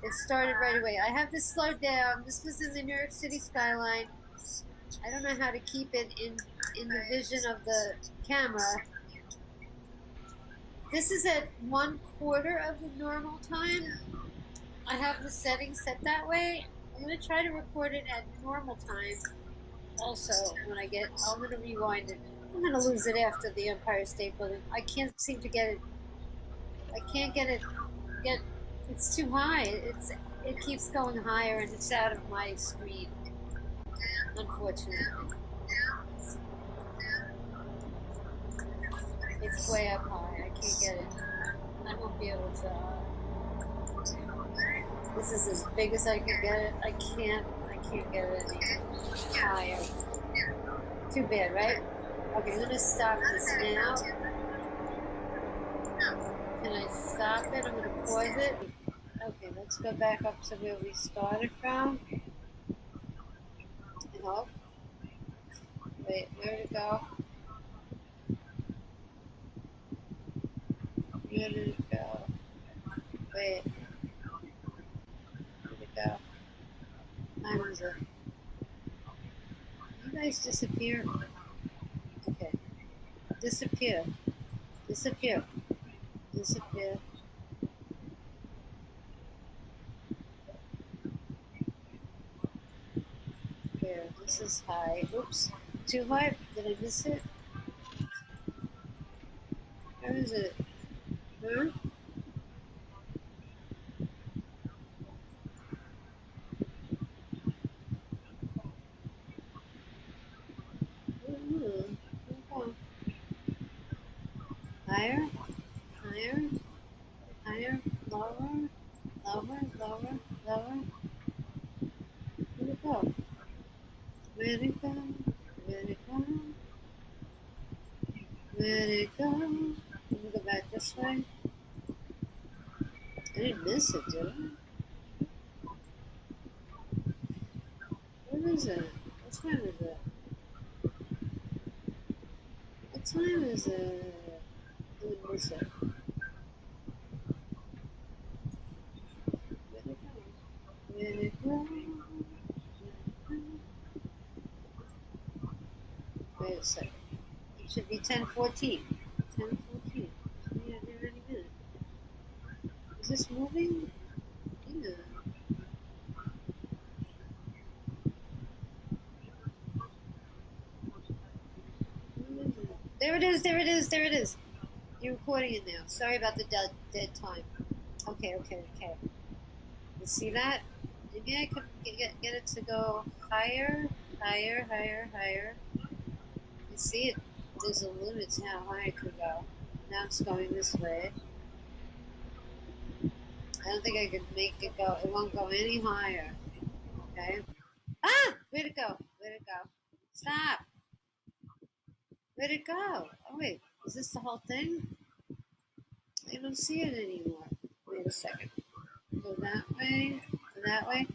It started right away. I have to slow down. This was in the New York City skyline. I don't know how to keep it in the vision of the camera. This is at 1/4 of the normal time. I have the settings set that way. I'm going to try to record it at normal time. Also, when I'm going to rewind it. I'm going to lose it after the Empire State Building. I can't seem to get it. I can't get it. Get it's too high. It keeps going higher and it's out of my screen. Unfortunately, it's way up high. I can't get it. I won't be able to. This is as big as I can get it. I can't. I can't get it any higher. Too bad, right? Okay, I'm gonna stop this now. Can I stop it? I'm gonna pause it. Okay, let's go back up to where we started from. I hope. Wait, where did it go? Where did it go? Wait, where did it go? Time is it? You guys disappear. Okay, disappear, disappear, disappear. Here, this is high. Oops, too high. Did I miss it? Where is it? Huh? Ooh, okay. Higher, higher, higher, lower, lower, lower, lower. Where'd it go? Where'd it go? Where'd it go? Where'd it go? Let me go back this way. I didn't miss it, did I? What is it? What time is it? What time is it? I didn't miss it. Where'd it go? Where'd it go? Wait a second. It should be 10:14. 10:14. Should be here any minute. Is this moving? Yeah. There it is, there it is, there it is. You're recording it now. Sorry about the dead time. Okay, okay, okay. You see that? Maybe I could get it to go higher, higher, higher, higher. You see it? There's a limit to how high it could go. Now it's going this way. I don't think I could make it go. It won't go any higher. Okay. Ah! Where'd it go? Where'd it go? Stop! Where'd it go? Oh wait, is this the whole thing? I don't see it anymore. Wait a second. Go that way. Go that way.